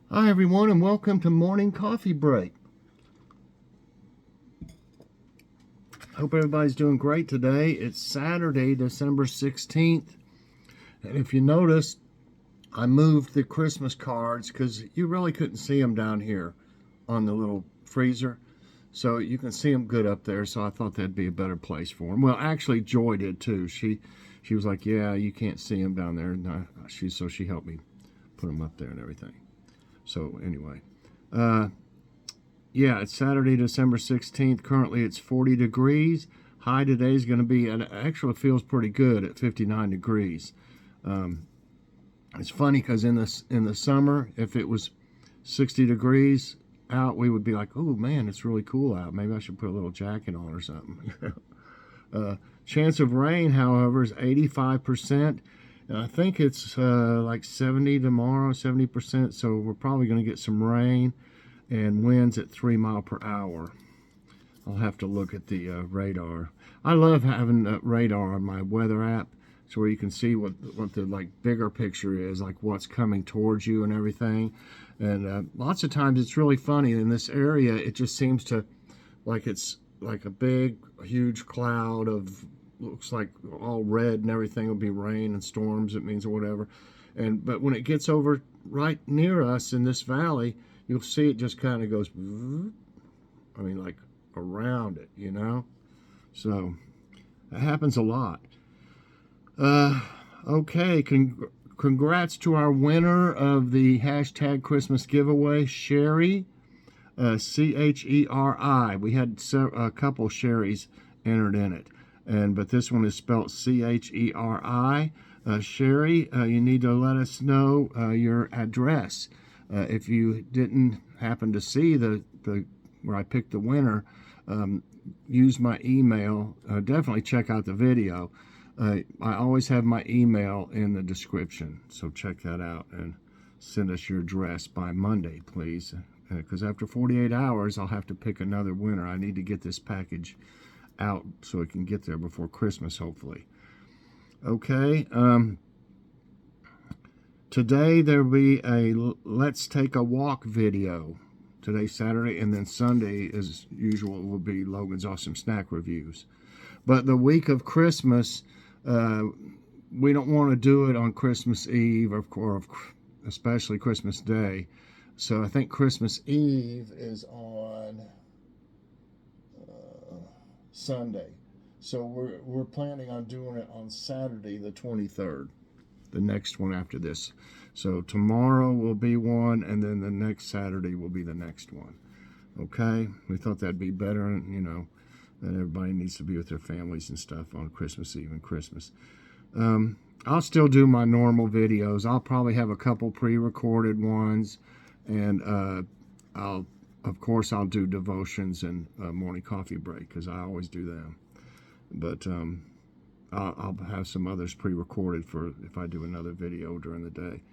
Hi everyone, and welcome to Morning Coffee Break. Hope everybody's doing great today. It's Saturday, December 16th. And if you notice, I moved the Christmas cards because you really couldn't see them down here on the little freezer. So you can see them good up there, so I thought that'd be a better place for them. Well, actually, Joy did too. She was like, yeah, you can't see them down there. And so she helped me put them up there and everything. So anyway, yeah, it's Saturday, December 16th. Currently, it's 40 degrees. High today is going to be, and it actually feels pretty good at 59 degrees. It's funny because in the summer, if it was 60 degrees out, we would be like, oh man, it's really cool out. Maybe I should put a little jacket on or something. Chance of rain, however, is 85%. And I think it's like 70 tomorrow, 70%. So we're probably going to get some rain and winds at 3 miles per hour. I'll have to look at the radar. I love having radar on my weather app, so where you can see what the like bigger picture is, like what's coming towards you and everything. And lots of times it's really funny in this area. It just seems to like it's like a big, huge cloud of looks like all red and everything will be rain and storms. It means or whatever. But when it gets over right near us in this valley, you'll see it just kind of goes, I mean, like around it, you know? So that happens a lot. Okay, congrats to our winner of the hashtag Christmas giveaway, Sherry, Cheri. We had a couple Sherrys entered in it, but this one is spelled Cheri. Sherry, you need to let us know your address. If you didn't happen to see the where I picked the winner, use my email. Definitely check out the video. I always have my email in the description, so check that out and send us your address by Monday, please. Because after 48 hours, I'll have to pick another winner. I need to get this package out so it can get there before Christmas, hopefully. Okay. Today there will be a Let's Take a Walk video. Today's Saturday, and then Sunday, as usual, will be Logan's Awesome Snack Reviews. But the week of Christmas, we don't want to do it on Christmas Eve, or especially Christmas Day. So I think Christmas Eve is on Sunday. So we're planning on doing it on Saturday, the 23rd, the next one after this. So tomorrow will be one, and then the next Saturday will be the next one. Okay? We thought that'd be better, you know, that everybody needs to be with their families and stuff on Christmas Eve and Christmas. I'll still do my normal videos. I'll probably have a couple pre-recorded ones, and of course I'll do devotions and morning coffee break, because I always do them. But I'll have some others pre-recorded for if I do another video during the day,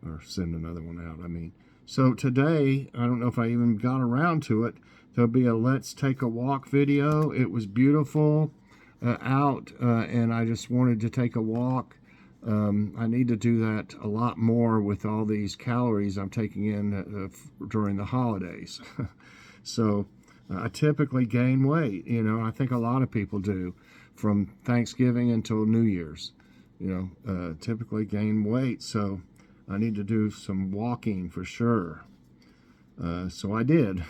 or send another one out, I mean. So today, I don't know if I even got around to it, there'll be a Let's Take a Walk video. It was beautiful out, and I just wanted to take a walk. I need to do that a lot more with all these calories I'm taking in during the holidays. So I typically gain weight, you know. I think a lot of people do from Thanksgiving until New Year's, you know, typically gain weight. So I need to do some walking for sure. So I did.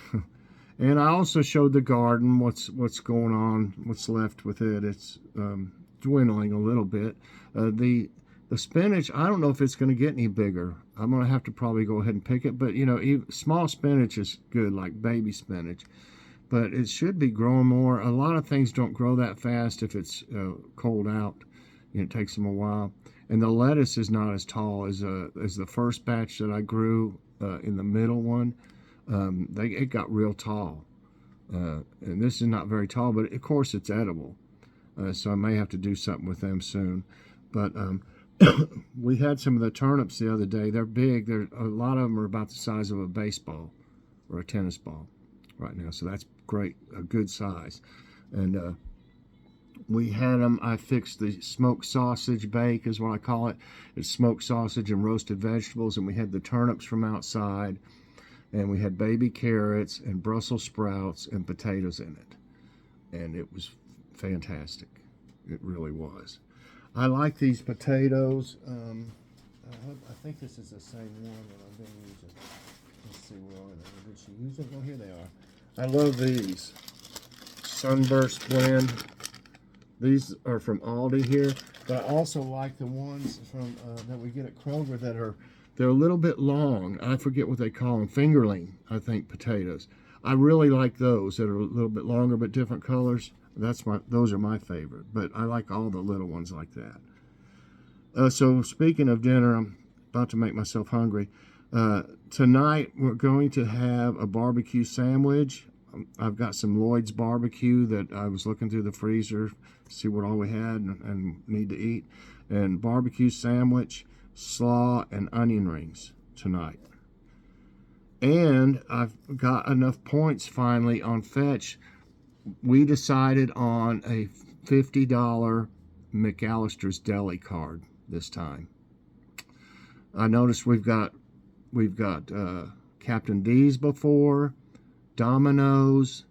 And I also showed the garden, what's going on, what's left with it. It's dwindling a little bit. The spinach, I don't know if it's going to get any bigger. I'm going to have to probably go ahead and pick it. But, you know, small spinach is good, like baby spinach. But it should be growing more. A lot of things don't grow that fast if it's cold out. You know, it takes them a while. And the lettuce is not as tall as the first batch that I grew in the middle one. It got real tall. And this is not very tall, but of course it's edible. So I may have to do something with them soon. But we had some of the turnips the other day. They're big. A lot of them are about the size of a baseball or a tennis ball right now. So that's great, a good size. And We had them, I fixed the smoked sausage bake is what I call it. It's smoked sausage and roasted vegetables, and we had the turnips from outside, and we had baby carrots and Brussels sprouts and potatoes in it. And it was fantastic. It really was. I like these potatoes. I think this is the same one that I've been using. Let's see, where are they? Did she use them? Oh, here they are. I love these. Sunburst blend. These are from Aldi here, but I also like the ones from that we get at Kroger that they're a little bit long. I forget what they call them. Fingerling, I think, potatoes. I really like those that are a little bit longer but different colors. Those are my favorite, but I like all the little ones like that. So speaking of dinner, I'm about to make myself hungry. Tonight we're going to have a barbecue sandwich. I've got some Lloyd's barbecue that I was looking through the freezer to see what all we had and need to eat. And barbecue sandwich, slaw, and onion rings tonight. And I've got enough points finally on Fetch. We decided on a $50 McAllister's Deli card this time. I noticed we've got Captain D's before, Domino's,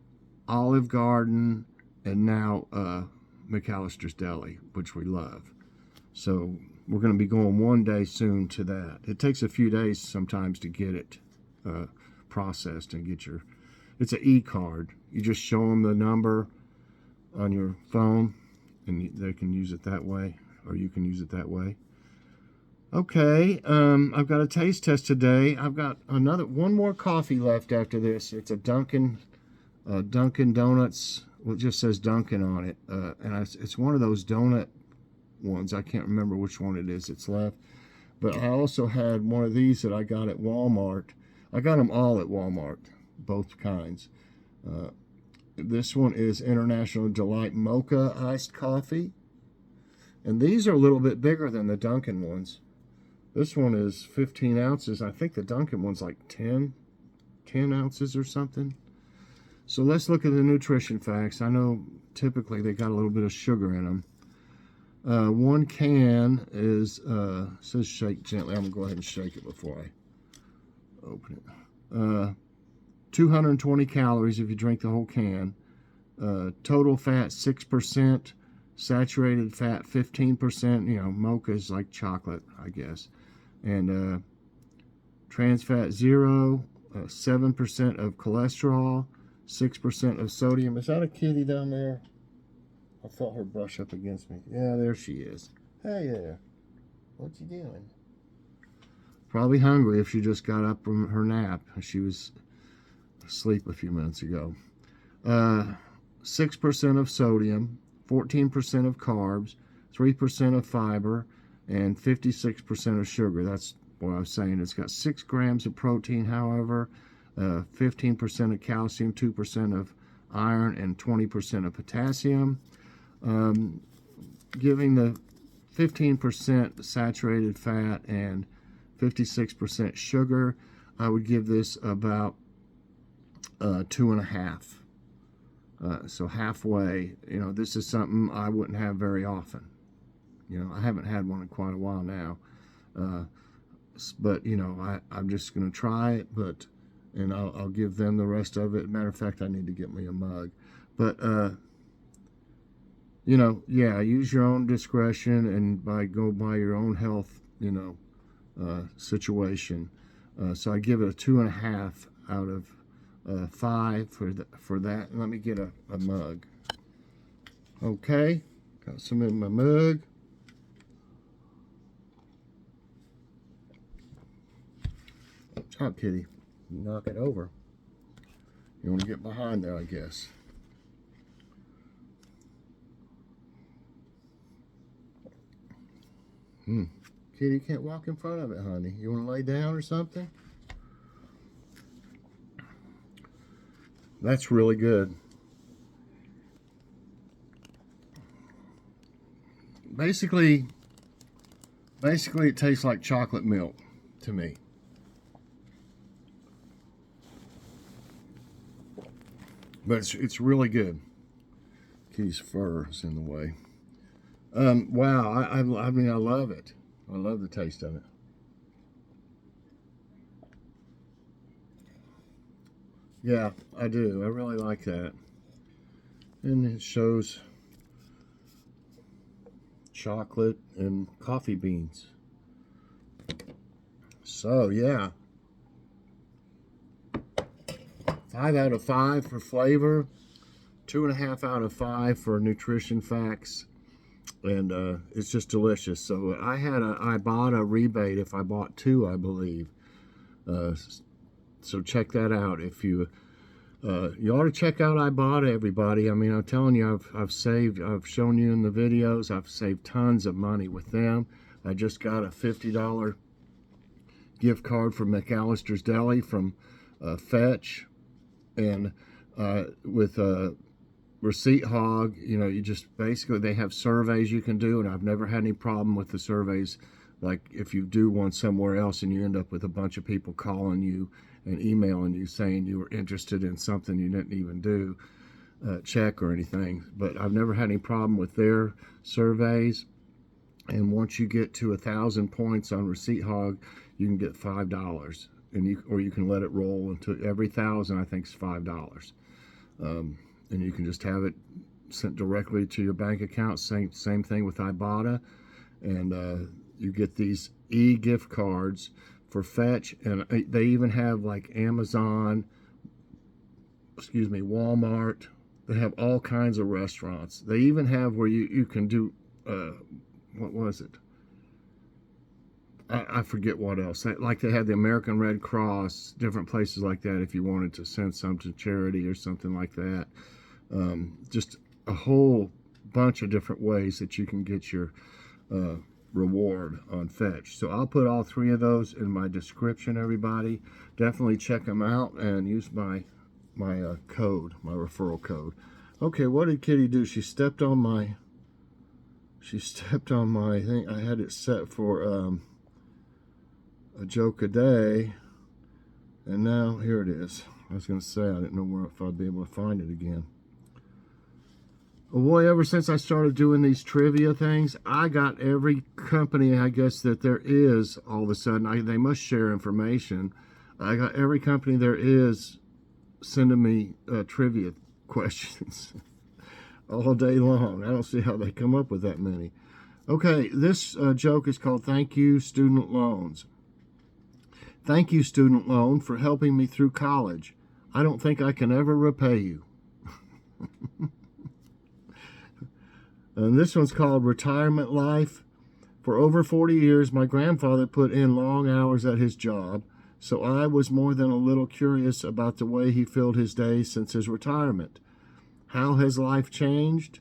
Olive Garden, and now McAllister's Deli, which we love. So we're going to be going one day soon to that. It takes a few days sometimes to get it processed and get your... It's an e-card. You just show them the number on your phone, and they can use it that way, or you can use it that way. Okay, I've got a taste test today. I've got one more coffee left after this. It's a Dunkin' Donuts. Well, it just says Dunkin' on it, and it's one of those donut ones. I can't remember which one it is that's left. But I also had one of these that I got at Walmart. I got them all at Walmart, both kinds. This one is International Delight Mocha iced coffee, and these are a little bit bigger than the Dunkin' ones. This one is 15 ounces. I think the Dunkin' one's like 10 ounces or something. So let's look at the nutrition facts. I know typically they got a little bit of sugar in them. One can is, says shake gently. I'm going to go ahead and shake it before I open it. 220 calories if you drink the whole can. Total fat 6%. Saturated fat 15%. You know, mocha is like chocolate, I guess. And trans fat 0. 7% of cholesterol. 6% of sodium. Is that a kitty down there? I felt her brush up against me. Yeah, there she is. Hey there. What you doing? Probably hungry if she just got up from her nap. She was asleep a few minutes ago. 6% of sodium, 14% of carbs, 3% of fiber, and 56% of sugar. That's what I was saying. It's got 6 grams of protein, however, 15% of calcium, 2% of iron, and 20% of potassium. Giving the 15% saturated fat and 56% sugar, I would give this about 2.5. So halfway. You know, this is something I wouldn't have very often. You know, I haven't had one in quite a while now. But, you know, I'm just going to try it, and I'll give them the rest of it. Matter of fact, I need to get me a mug. But, you know, yeah, use your own discretion and go by your own health, you know, situation. So I give it a 2.5 out of 5 for that. And let me get a mug. Okay, got some in my mug. Top kitty, knock it over. You want to get behind there, I guess. Kitty can't walk in front of it, honey. You want to lay down or something? That's really good. Basically it tastes like chocolate milk to me. But it's really good. Kitty's fur is in the way. Wow, I mean, I love it. I love the taste of it. Yeah, I do. I really like that. And it shows chocolate and coffee beans. So, yeah. 5 out of 5 for flavor. 2.5 out of 5 for nutrition facts. And it's just delicious. So I had a Ibotta rebate if I bought 2, I believe. So check that out. If you ought to check out Ibotta, everybody. I mean, I'm telling you, I've shown you in the videos, I've saved tons of money with them. I just got a $50 gift card from McAllister's Deli from Fetch, and with Receipt Hog, you know, you just basically, they have surveys you can do, and I've never had any problem with the surveys. Like if you do one somewhere else and you end up with a bunch of people calling you and emailing you saying you were interested in something you didn't even do, check or anything. But I've never had any problem with their surveys. And once you get to 1,000 points on Receipt Hog, you can get $5, and you can let it roll until every 1,000, I think, is $5. And you can just have it sent directly to your bank account. Same thing with Ibotta, and you get these e-gift cards for Fetch, and they even have like Amazon, Walmart. They have all kinds of restaurants. They even have where you can do, what was it? I forget what else. Like they had the American Red Cross, different places like that if you wanted to send some to charity or something like that. Just a whole bunch of different ways that you can get your reward on Fetch. So I'll put all 3 of those in my description, everybody. Definitely check them out and use my code, my referral code. Okay, what did Kitty do? She stepped on my thing. I had it set for a joke a day, and now here it is. I was going to say I didn't know if I'd be able to find it again. Oh boy, ever since I started doing these trivia things, I got every company, I guess, that there is all of a sudden. They must share information. I got every company there is sending me trivia questions all day long. I don't see how they come up with that many. Okay, this joke is called Thank You Student Loans. Thank you, student loan, for helping me through college. I don't think I can ever repay you. And this one's called Retirement Life. For over 40 years, my grandfather put in long hours at his job, so I was more than a little curious about the way he filled his days since his retirement. How has life changed?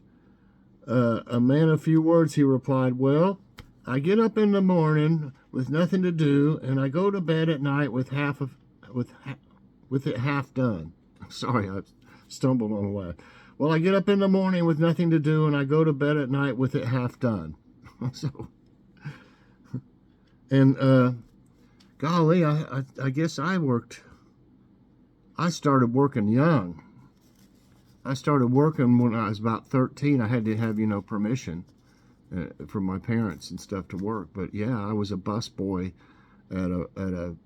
A man of few words, he replied, well, I get up in the morning with nothing to do, and I go to bed at night with it half done. Sorry, I stumbled on the way. Well, I get up in the morning with nothing to do, and I go to bed at night with it half done. So, and golly, I guess I started working young. I started working when I was about 13. I had to have, permission from my parents and stuff to work. But yeah, I was a busboy at a.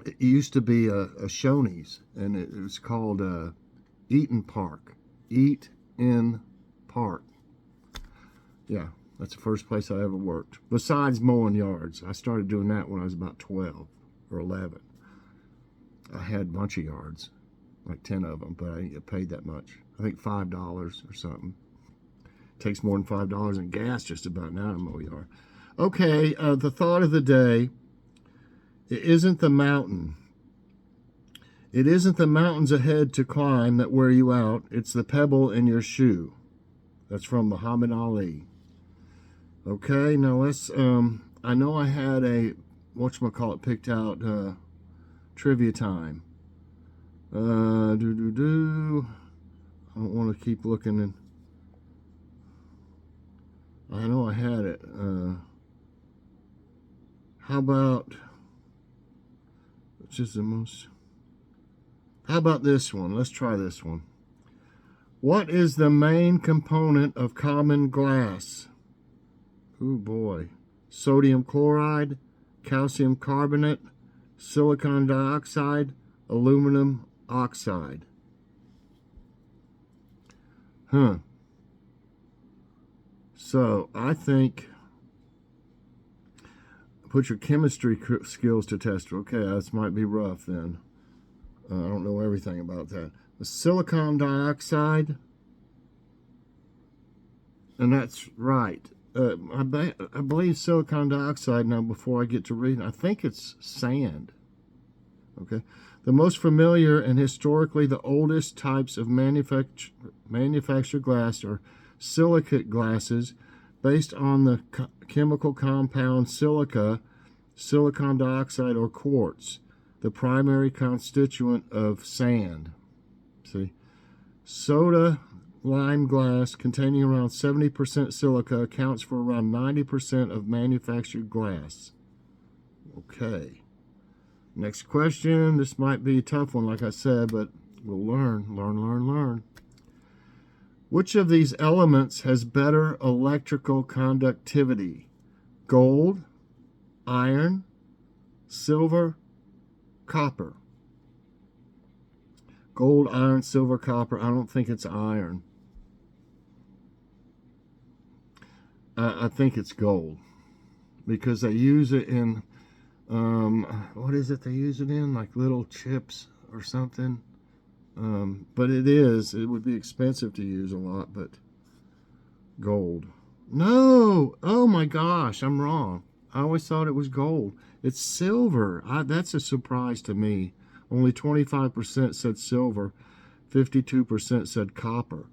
It used to be a Shoney's, and it was called Eaton Park. Eat in Park. Yeah, that's the first place I ever worked. Besides mowing yards, I started doing that when I was about 12 or 11. I had a bunch of yards, like 10 of them, but I didn't get paid that much. I think $5 or something. It takes more than $5 in gas just about now to mow a yard. Okay, the thought of the day. It isn't the mountain. It isn't the mountains ahead to climb that wear you out. It's the pebble in your shoe. That's from Muhammad Ali. Okay, now let's, I know I had a, whatchamacallit, picked out trivia time. I don't want to keep looking. And I know I had it. How about, which is the most... How about this one? Let's try this one. What is the main component of common glass? Oh boy. Sodium chloride, calcium carbonate, silicon dioxide, aluminum oxide. So I think put your chemistry skills to test. Okay, this might be rough then. I don't know everything about that. The silicon dioxide, and that's right. I believe silicon dioxide, now before I get to reading, I think it's sand. Okay. The most familiar and historically the oldest types of manufactured glass are silicate glasses based on the chemical compound silica, silicon dioxide, or quartz, the primary constituent of sand. See, soda lime glass containing around 70% silica accounts for around 90% of manufactured glass. Okay. Next question. This might be a tough one, like I said, but we'll learn. Which of these elements has better electrical conductivity? Gold, iron, silver, copper. Gold, iron, silver, copper. I don't think it's iron. I think it's gold because they use it in, what is it they use it in? Like little chips or something. But it would be expensive to use a lot, but gold. No! Oh my gosh, I'm wrong. I always thought it was gold. It's silver. That's a surprise to me. Only 25% said silver, 52% said copper.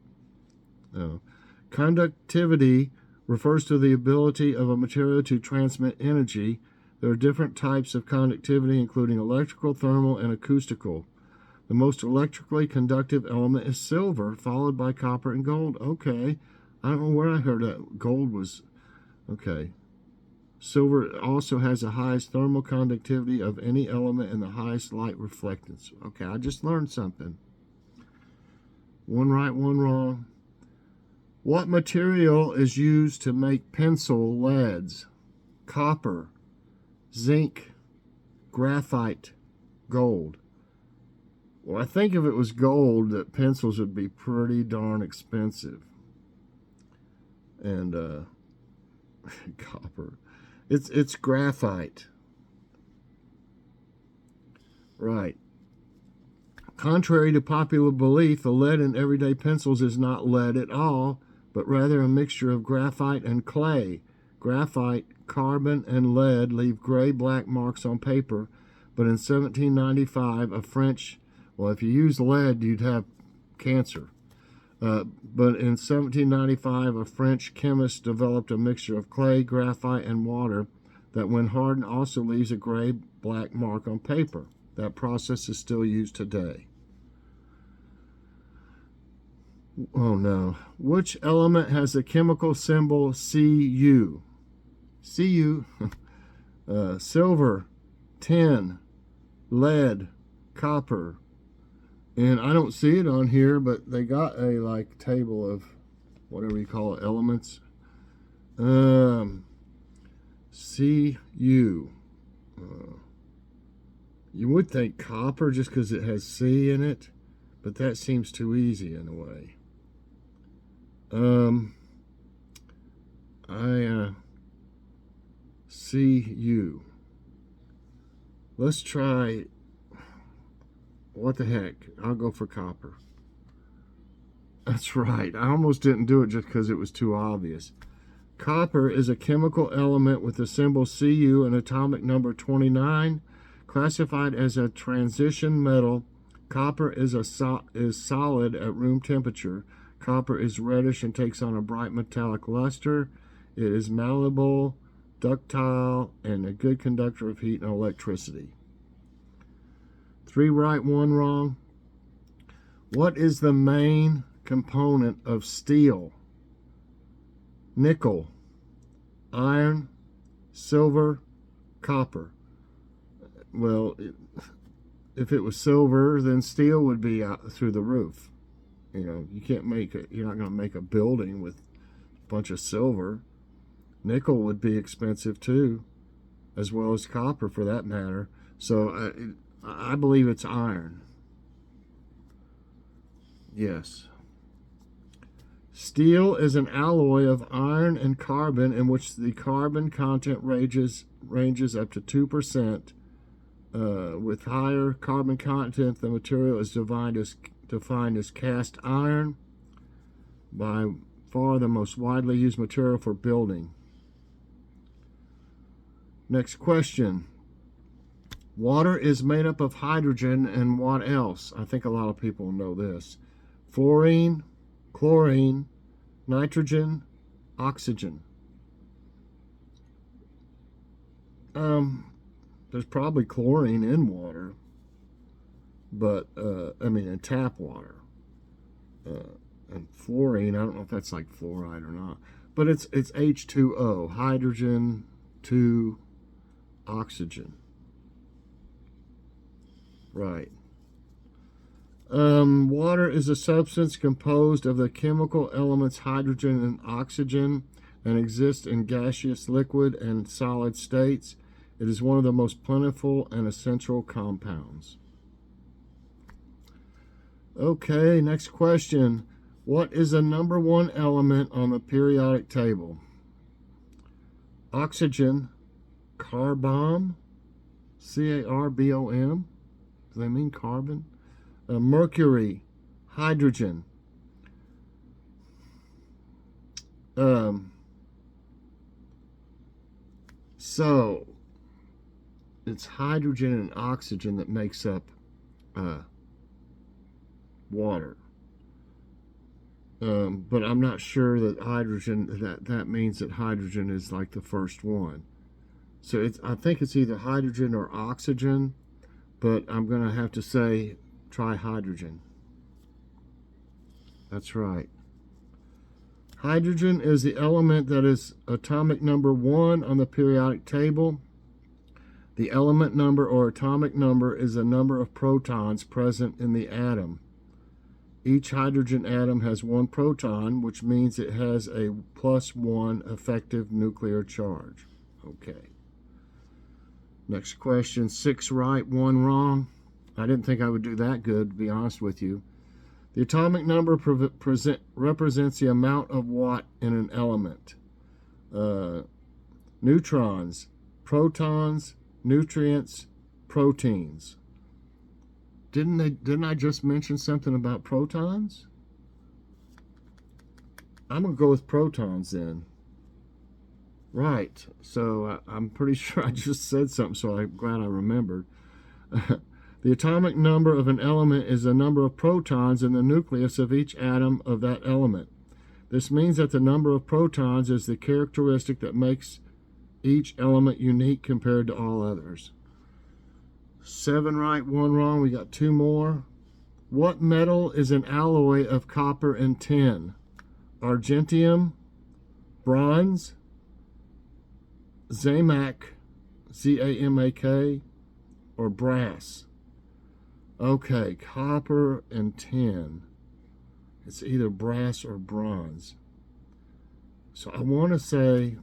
Conductivity refers to the ability of a material to transmit energy. There are different types of conductivity, including electrical, thermal, and acoustical. The most electrically conductive element is silver, followed by copper and gold. Okay. I don't know where I heard that. Gold was... Okay. Silver also has the highest thermal conductivity of any element and the highest light reflectance. Okay, I just learned something. One right, one wrong. What material is used to make pencil leads? Copper, zinc, graphite, gold. Well, I think if it was gold, that pencils would be pretty darn expensive. And copper. It's graphite. Right. Contrary to popular belief, the lead in everyday pencils is not lead at all, but rather a mixture of graphite and clay. Graphite, carbon, and lead leave gray-black marks on paper, but in 1795, well, if you use lead, you'd have cancer. But in 1795, a French chemist developed a mixture of clay, graphite, and water that, when hardened, also leaves a gray-black mark on paper. That process is still used today. Oh no. Which element has the chemical symbol Cu? Cu. Silver, tin, lead, copper. And I don't see it on here, but they got a table of whatever you call it, elements. Cu. You would think copper just because it has C in it, but that seems too easy in a way. Cu. Let's try, what the heck? I'll go for copper. That's right. I almost didn't do it just because it was too obvious. Copper is a chemical element with the symbol Cu and atomic number 29. Classified as a transition metal, copper is solid at room temperature. Copper is reddish and takes on a bright metallic luster. It is malleable, ductile, and a good conductor of heat and electricity. 3 right, 1 wrong. What is the main component of steel? Nickel, iron, silver, copper. Well, if it was silver, then steel would be out through the roof. You know, you can't make it. You're not going to make a building with a bunch of silver. Nickel would be expensive too, as well as copper for that matter. So I believe it's iron. Yes. Steel is an alloy of iron and carbon in which the carbon content ranges up to 2%. With higher carbon content, the material is defined as cast iron, by far the most widely used material for building. Next question. Water is made up of hydrogen and what else? I think a lot of people know this. Fluorine, chlorine, nitrogen, oxygen. There's probably chlorine in water, but I mean in tap water. And fluorine, I don't know if that's like fluoride or not, but it's H2O, hydrogen, 2, oxygen. Right. Water is a substance composed of the chemical elements hydrogen and oxygen and exists in gaseous, liquid, and solid states. It is one of the most plentiful and essential compounds. Okay, next question. What is the number one element on the periodic table? Oxygen, carbon, C-A-R-B-O-M. Do they mean carbon? Mercury, hydrogen. So it's hydrogen and oxygen that makes up water. But I'm not sure that hydrogen, that means that hydrogen is like the first one. So I think it's either hydrogen or oxygen, but I'm going to have to say try hydrogen. That's right. Hydrogen is the element that is atomic number 1 on the periodic table. The element number or atomic number is the number of protons present in the atom. Each hydrogen atom has 1 proton, which means it has a +1 effective nuclear charge. Okay. Next question, 6 right, 1 wrong. I didn't think I would do that good, to be honest with you. The atomic number represents the amount of what in an element? Neutrons, protons, nutrients, proteins. Didn't I just mention something about protons? I'm going to go with protons then. Right. So I'm pretty sure I just said something, so I'm glad I remembered. The atomic number of an element is the number of protons in the nucleus of each atom of that element. This means that the number of protons is the characteristic that makes each element unique compared to all others. 7 right, 1 wrong. We got 2 more. What metal is an alloy of copper and tin? Argentium, bronze, Zamak, Z-A-M-A-K, or brass? Okay, copper and tin. It's either brass or bronze. So I want to say,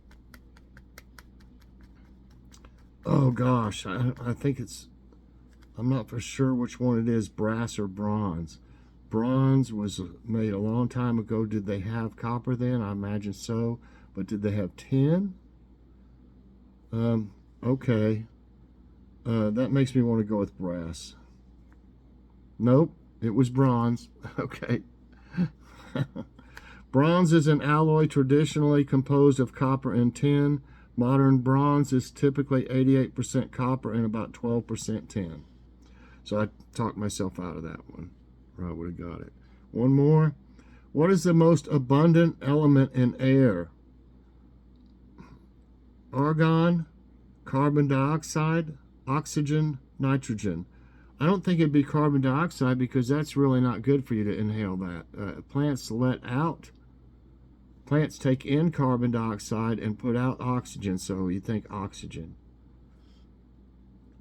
oh gosh, I think it's, I'm not for sure which one it is, brass or bronze. Bronze was made a long time ago. Did they have copper then? I imagine so. But did they have tin? Okay. That makes me want to go with brass. Nope, it was bronze. Okay. Bronze is an alloy traditionally composed of copper and tin. Modern bronze is typically 88% copper and about 12% tin. So I talked myself out of that one, or I would have got it. One more. What is the most abundant element in air? Argon, carbon dioxide, oxygen, nitrogen. I don't think it'd be carbon dioxide because that's really not good for you to inhale that. Plants take in carbon dioxide and put out oxygen, so you think oxygen.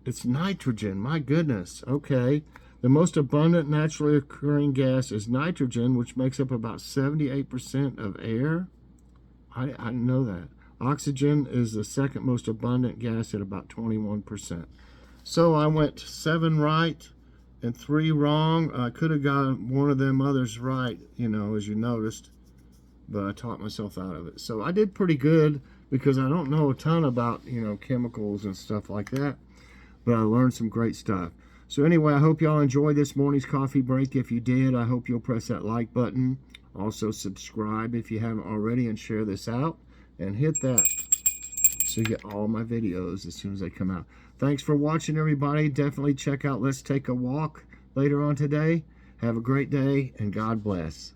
It's nitrogen, my goodness. Okay. The most abundant naturally occurring gas is nitrogen, which makes up about 78% of air. I didn't know that. Oxygen is the second most abundant gas at about 21%. So I went 7 right and 3 wrong. I could have got one of them others right, you know, as you noticed, but I talked myself out of it. So I did pretty good because I don't know a ton about, you know, chemicals and stuff like that, but I learned some great stuff. So anyway, I hope y'all enjoyed this morning's coffee break. If you did, I hope you'll press that like button. Also subscribe if you haven't already, and share this out, and hit that so you get all my videos as soon as they come out. Thanks for watching, everybody. Definitely check out Let's Take a Walk later on today. Have a great day, and God bless.